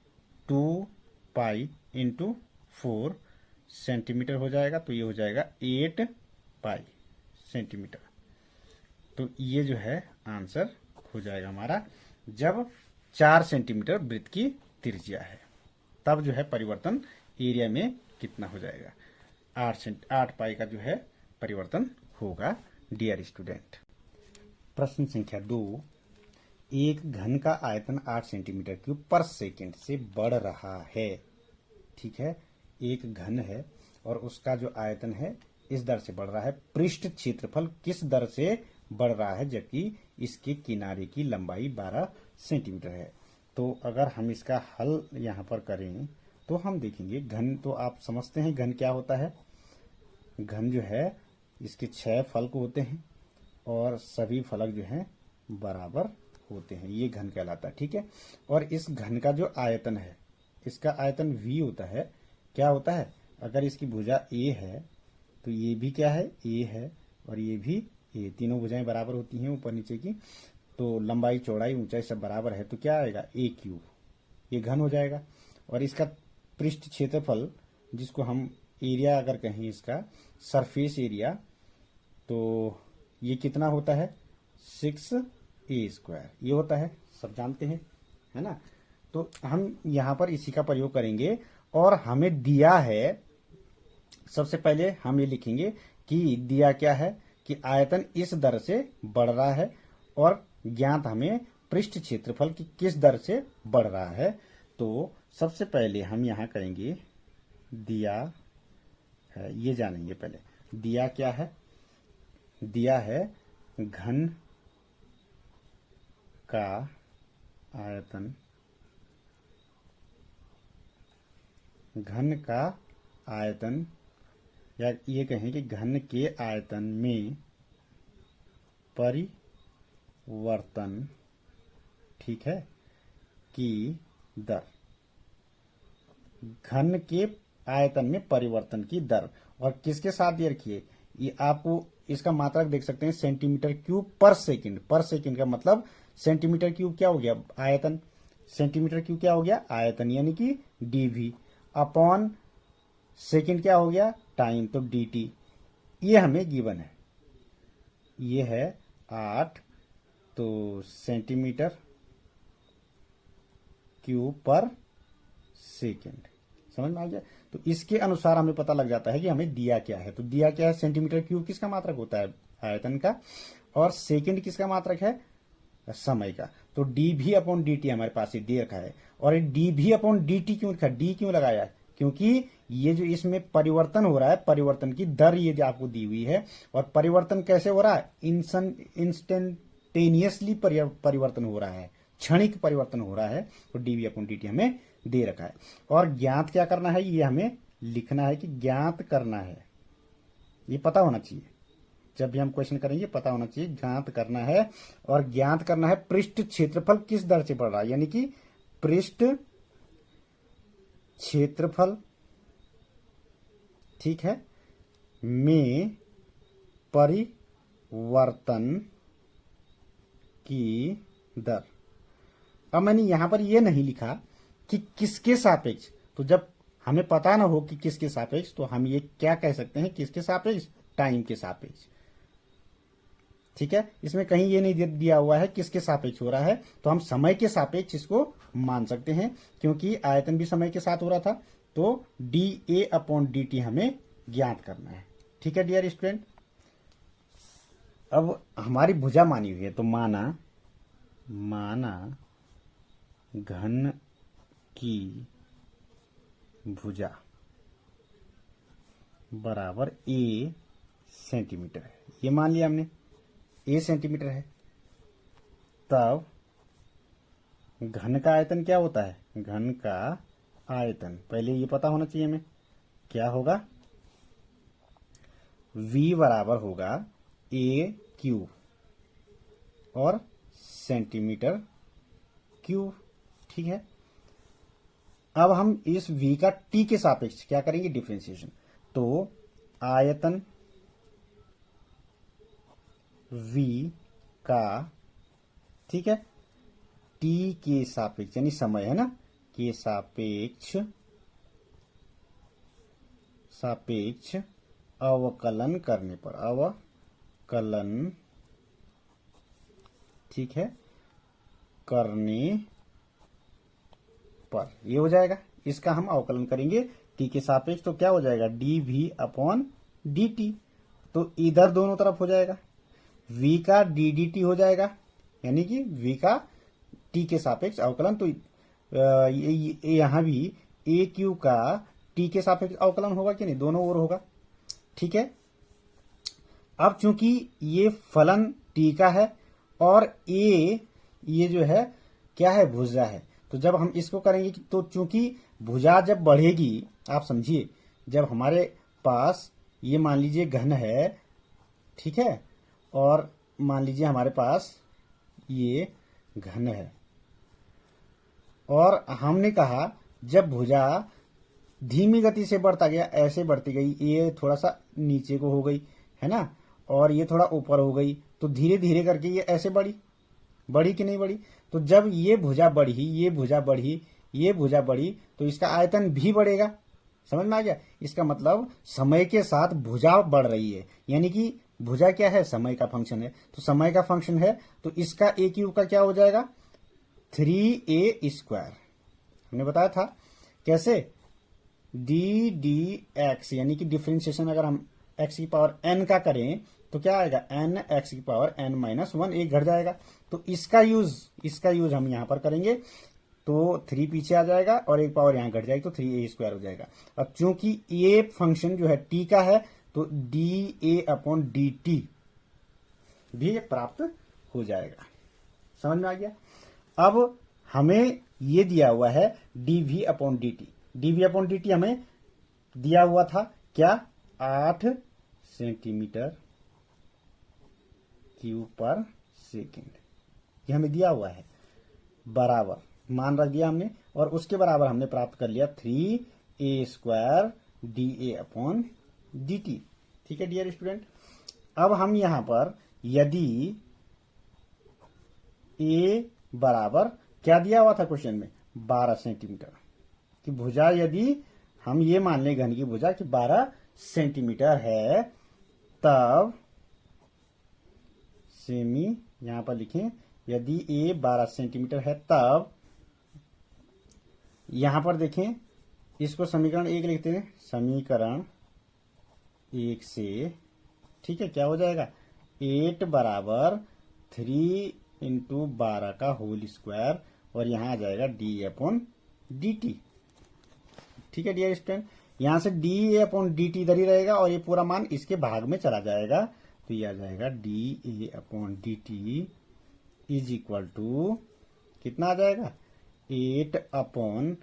2 पाई इंटू 4 सेंटीमीटर हो जाएगा, तो ये हो जाएगा 8 पाई सेंटीमीटर। तो ये जो है आंसर हो जाएगा हमारा, जब 4 सेंटीमीटर वृत्त की त्रिज्या है तब जो है परिवर्तन एरिया में कितना हो जाएगा, 8 पाई का जो है परिवर्तन होगा। डियर स्टूडेंट, प्रश्न संख्या 2, एक घन का आयतन 8 सेंटीमीटर क्यूब पर सेकंड से बढ़ रहा है। ठीक है, एक घन है और उसका जो आयतन है इस दर से बढ़ रहा है। पृष्ठ क्षेत्रफल किस दर से बढ़ रहा है, जबकि इसके किनारे की लंबाई 12 सेंटीमीटर है। तो अगर हम इसका हल यहाँ पर करें तो हम देखेंगे, घन तो आप समझते हैं घन क्या होता है। घन जो है इसके 6 फलक होते हैं और सभी फलक जो हैं बराबर होते हैं, ये घन कहलाता है। ठीक है, और इस घन का जो आयतन है, इसका आयतन v होता है। क्या होता है, अगर इसकी भुजा a है तो ये भी क्या है a है, और ये भी a, तीनों भुजाएं बराबर होती हैं ऊपर नीचे की, तो लंबाई चौड़ाई ऊंचाई सब बराबर है, तो क्या आएगा a क्यूब, ये घन हो जाएगा। और इसका पृष्ठ क्षेत्रफल, जिसको हम एरिया अगर कहें, इसका सरफेस एरिया, तो ये कितना होता है 6a², ये होता है, सब जानते हैं, है ना। तो हम यहाँ पर इसी का प्रयोग करेंगे, और हमें दिया है, सबसे पहले हम ये लिखेंगे कि दिया क्या है कि आयतन इस दर से बढ़ रहा है, और ज्ञात हमें पृष्ठ क्षेत्रफल की किस दर से बढ़ रहा है। तो सबसे पहले हम यहाँ करेंगे, दिया है, ये जानेंगे पहले। दिया क्या है, दिया है घन का आयतन, घन का आयतन, या ये कहें कि घन के आयतन में परिवर्तन, ठीक है, की दर, घन के आयतन में परिवर्तन की दर। और किसके साथ ये रखिए, ये आपको इसका मात्रक देख सकते हैं, सेंटीमीटर क्यूब पर सेकंड। पर सेकंड का मतलब सेंटीमीटर क्यूब क्या हो गया आयतन, सेंटीमीटर क्यूब क्या हो गया आयतन, यानी कि डीवी, अपॉन सेकंड क्या हो गया टाइम, तो dt। ये हमें गिवन है, ये है 8, तो सेंटीमीटर क्यूब पर सेकंड, समझ में आ गया। तो इसके अनुसार हमें पता लग जाता है कि हमें दिया क्या है। तो दिया क्या है, सेंटीमीटर क्यूब किसका मात्रक होता है आयतन का, और सेकंड किसका मात्रक है? समय का। तो डी भी अपॉन डी टी हमारे पास ये दे रखा है। और ये डी भी अपॉन डी टी क्यों लिखा, डी क्यों लगाया है? क्योंकि ये जो इसमें परिवर्तन हो रहा है, परिवर्तन की दर ये जो आपको दी हुई है, और परिवर्तन कैसे हो रहा है? इंस्टेंटेनियसली परिवर्तन हो रहा है, क्षणिक परिवर्तन हो रहा है। तो D V upon D T हमें दे रखा है। और ज्ञात क्या करना है, ये हमें लिखना है कि ज्ञात करना है। ये पता होना चाहिए, जब भी हम क्वेश्चन करेंगे पता होना चाहिए, ज्ञात करना है। और ज्ञात करना है पृष्ठ क्षेत्रफल किस दर से बढ़ रहा है, यानी कि पृष्ठ क्षेत्रफल, ठीक है, में परिवर्तन की दर। अब मैंने यहां पर यह नहीं लिखा कि किसके सापेक्ष। तो जब हमें पता ना हो कि किसके सापेक्ष, तो हम ये क्या कह सकते हैं, किसके सापेक्ष? टाइम के सापेक्ष। ठीक है, इसमें कहीं ये नहीं दिया हुआ है किसके सापेक्ष हो रहा है, तो हम समय के सापेक्ष इसको मान सकते हैं, क्योंकि आयतन भी समय के साथ हो रहा था। तो D A upon D T हमें ज्ञात करना है। ठीक है डियर स्टूडेंट, अब हमारी भुजा मानी हुई है, तो माना घन की भुजा बराबर ए सेंटीमीटर है। ये मान लिया हमने, ए सेंटीमीटर है। तब घन का आयतन क्या होता है? घन का आयतन पहले ये पता होना चाहिए हमें, क्या होगा? V बराबर होगा ए क्यूब और सेंटीमीटर क्यूब। ठीक है, अब हम इस V का T के सापेक्ष क्या करेंगे? डिफरेंशिएशन। तो आयतन V का, ठीक है, T के सापेक्ष यानी समय है ना, के सापेक्ष अवकलन करने पर, अवकलन, ठीक है, करने पर ये हो जाएगा। इसका हम अवकलन करेंगे टी के सापेक्ष, तो क्या हो जाएगा? D V upon D T. तो इधर दोनों तरफ हो जाएगा, v का डी डी टी हो जाएगा, यानी कि v का t के सापेक्ष अवकलन। तो यहां भी ए क्यू का t के सापेक्ष अवकलन होगा कि नहीं? दोनों ओर होगा। ठीक है, अब चूंकि ये फलन t का है और a ये जो है क्या है? भुजा है। तो जब हम इसको करेंगे तो चूंकि भुजा जब बढ़ेगी, आप समझिए, जब हमारे पास ये मान लीजिए घन है, ठीक है, और मान लीजिए हमारे पास ये घन है, और हमने कहा जब भुजा धीमी गति से बढ़ता गया, ऐसे बढ़ती गई, ये थोड़ा सा नीचे को हो गई है ना, और ये थोड़ा ऊपर हो गई, तो धीरे धीरे करके ये ऐसे बढ़ी कि नहीं बढ़ी? तो जब ये भुजा बढ़ी, ये भुजा बढ़ी, ये भुजा बढ़ी, तो इसका आयतन भी बढ़ेगा। समझ में आ गया? इसका मतलब समय के साथ भुजा बढ़ रही है, यानी कि भुजा क्या है? समय का फंक्शन है। तो समय का फंक्शन है, तो इसका ए क्यूब का क्या हो जाएगा? 3a²। हमने बताया था कैसे? डी डी एक्स, यानी कि डिफरेंशिएशन अगर हम x की पावर n का करें तो क्या आएगा? n x की पावर n-1, एक घट जाएगा। तो इसका यूज हम यहां पर करेंगे, तो 3 पीछे आ जाएगा और एक पावर यहां घट जाएगी, तो 3a² हो जाएगा। अब चूंकि ये फंक्शन जो है t का है, तो D A upon D T भी प्राप्त हो जाएगा। समझ में आ गया? अब हमें ये दिया हुआ है D V upon D T. D V upon D T हमें दिया हुआ था क्या? 8 सेंटीमीटर क्यूब पर सेकेंड, ये हमें दिया हुआ है, बराबर मान रख दिया हमने, और उसके बराबर हमने प्राप्त कर लिया 3a² D A upon D T. ठीक है डियर स्टूडेंट, अब हम यहां पर यदि a बराबर क्या दिया हुआ था क्वेश्चन में? 12 सेंटीमीटर की भुजा, यदि हम ये मान लें घन की भुजा कि 12 सेंटीमीटर है, तब सेमी यहां पर लिखें, यदि a 12 सेंटीमीटर है, तब यहां पर देखें, इसको समीकरण 1 लिखते हैं, समीकरण 1 से, ठीक है, क्या हो जाएगा? 8 बराबर 3 × 12 का होल स्क्वायर और यहाँ आ जाएगा d/dt। ठीक है डियर स्टूडेंट, यहां से d/dt इधर ही रहेगा और ये पूरा मान इसके भाग में चला जाएगा, तो ये आ जाएगा d/dt इज इक्वल टू कितना आ जाएगा 8/3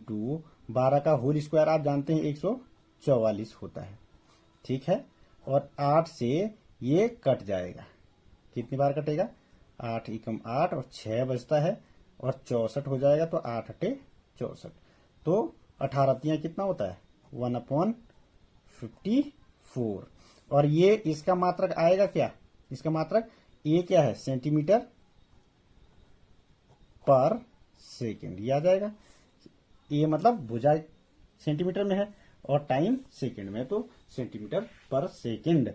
× 12 का होल स्क्वायर आप जानते हैं 144 होता है। ठीक है, और 8 से ये कट जाएगा, कितनी बार कटेगा 8 एकम 8 और 6 बचता है और 64 हो जाएगा, तो 8 × 64 तो 18 कितना होता है 1/54 और ये इसका मात्रक आएगा क्या, इसका मात्रक ये क्या है सेंटीमीटर पर सेकेंड, ये आ जाएगा। ये मतलब भुजा सेंटीमीटर में है और टाइम सेकेंड में, तो सेंटीमीटर पर सेकेंड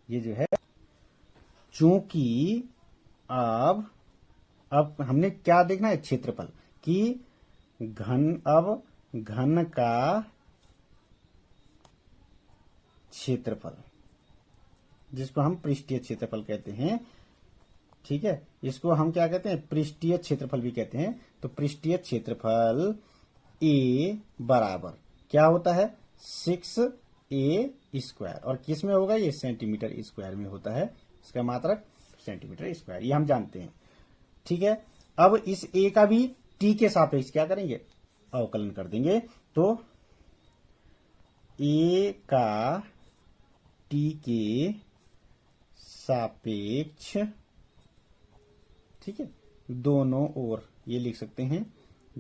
ये जो है। चूंकि अब हमने क्या देखना है क्षेत्रफल कि घन का क्षेत्रफल जिसको हम पृष्ठीय क्षेत्रफल कहते हैं। ठीक है, इसको हम क्या कहते हैं पृष्ठीय क्षेत्रफल भी कहते हैं। तो पृष्ठीय क्षेत्रफल A बराबर क्या होता है 6a² और किस में होगा ये सेंटीमीटर स्क्वायर में होता है, इसका मात्रक सेंटीमीटर स्क्वायर, ये हम जानते हैं। ठीक है, अब इस a का भी t के सापेक्ष क्या करेंगे अवकलन कर देंगे, तो a का t के सापेक्ष, ठीक है, दोनों ओर ये लिख सकते हैं,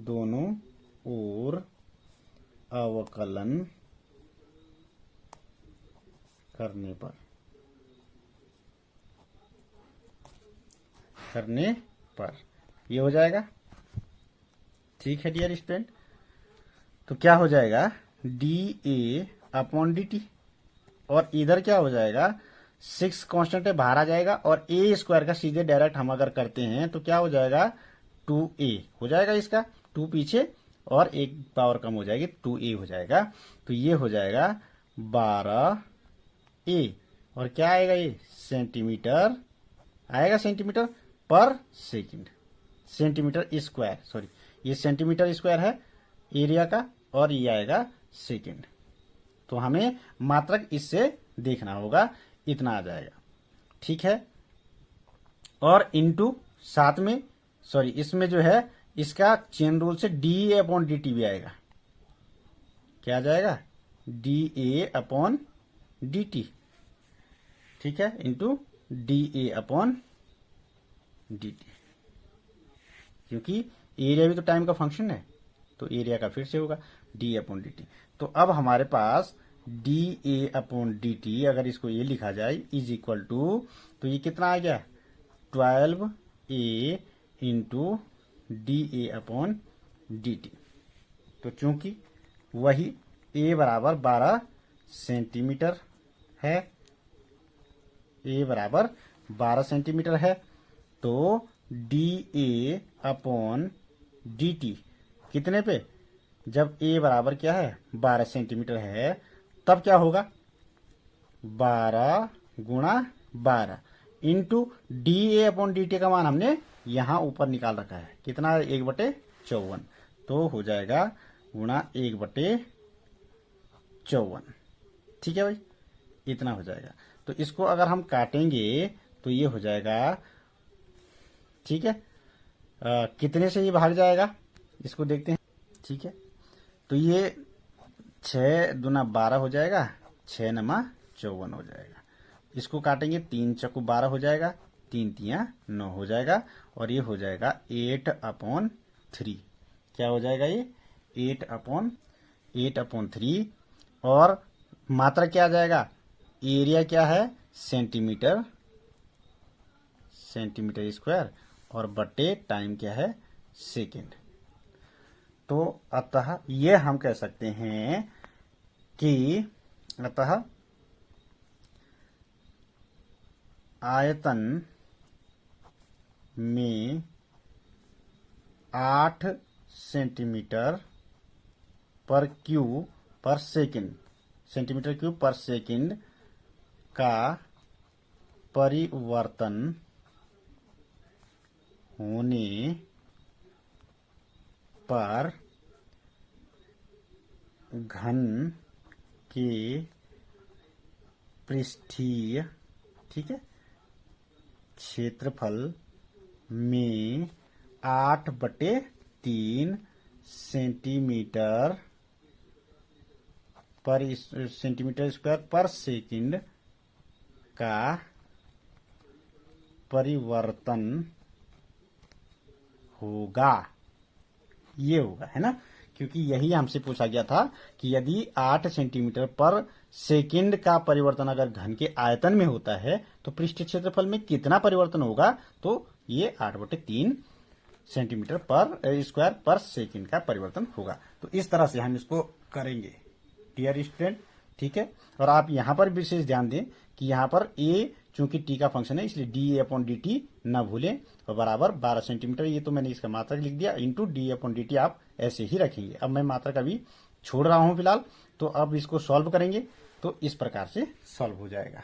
दोनों ओर अवकलन करने पर ये हो जाएगा। ठीक है डियर स्टूडेंट, तो क्या हो जाएगा dA/dt और इधर क्या हो जाएगा 6 कांस्टेंट है बाहर आ जाएगा और a² का सीधे डायरेक्ट हम अगर करते हैं तो क्या हो जाएगा 2a हो जाएगा, इसका 2 पीछे और एक पावर कम हो जाएगी 2a हो जाएगा, तो ये हो जाएगा 12a और क्या आएगा ये सेंटीमीटर आएगा, सेंटीमीटर पर सेकंड, सेंटीमीटर स्क्वायर, सॉरी ये सेंटीमीटर स्क्वायर है एरिया का और ये आएगा सेकंड। तो हमें मात्रक इससे देखना होगा, इतना आ जाएगा। ठीक है, और इनटू साथ में सॉरी इसमें जो है इसका चेन रूल से dA/dt भी आएगा, क्या आ जाएगा dA/dt। ठीक है, इंटू dA/dt, क्योंकि एरिया भी तो टाइम का फंक्शन है, तो एरिया का फिर से होगा dA/dt। तो अब हमारे पास dA/dt अगर इसको ये लिखा जाए इज इक्वल टू, तो ये कितना आ गया 12a इंटू dA/dt। तो चूंकि वही a बराबर 12 सेंटीमीटर है, a बराबर 12 सेंटीमीटर है, तो dA/dt कितने पे, जब a बराबर क्या है 12 सेंटीमीटर है तब क्या होगा 12 × 12 इंटू dA/dt का मान हमने यहां ऊपर निकाल रखा है, कितना है 1/54, तो हो जाएगा गुणा 1/54। ठीक है भाई, इतना हो जाएगा। तो इसको अगर हम काटेंगे तो ये हो जाएगा, ठीक है, कितने से ये भाग जाएगा इसको देखते हैं। ठीक है, तो ये 6 दूना 12 हो जाएगा, 6 नमा 54 हो जाएगा। इसको काटेंगे 3 चक्कू 12 हो जाएगा, 3 तियां 9 हो जाएगा और ये हो जाएगा 8/3। क्या हो जाएगा ये 8/3 और मात्रा क्या आ जाएगा, एरिया क्या है सेंटीमीटर स्क्वायर और बटे टाइम क्या है सेकेंड। तो अतः ये हम कह सकते हैं कि अतः आयतन में 8 सेंटीमीटर पर क्यूब पर सेकंड, सेंटीमीटर क्यूब पर सेकंड का परिवर्तन होने पर घन के पृष्ठीय, ठीक है, क्षेत्रफल में 8/3 सेंटीमीटर स्क्वायर पर सेकंड का परिवर्तन होगा। ये होगा, है ना, क्योंकि यही हमसे पूछा गया था कि यदि 8 सेंटीमीटर पर सेकंड का परिवर्तन अगर घन के आयतन में होता है तो पृष्ठ क्षेत्रफल में कितना परिवर्तन होगा, तो ये 8/3 सेंटीमीटर पर स्क्वायर पर सेकंड का परिवर्तन होगा। तो इस तरह से हम इसको करेंगे डियर स्टूडेंट, ठीक है। और आप यहां पर विशेष ध्यान दें कि यहां पर a चूंकि t का फंक्शन है इसलिए dA/dt न भूलें, और बराबर 12 सेंटीमीटर, ये तो मैंने इसका मात्रक लिख दिया, इंटू dA/dt आप ऐसे ही रखेंगे। अब मैं मात्रक अभी छोड़ रहा हूं फिलहाल, तो अब इसको सॉल्व करेंगे तो इस प्रकार से सॉल्व हो जाएगा।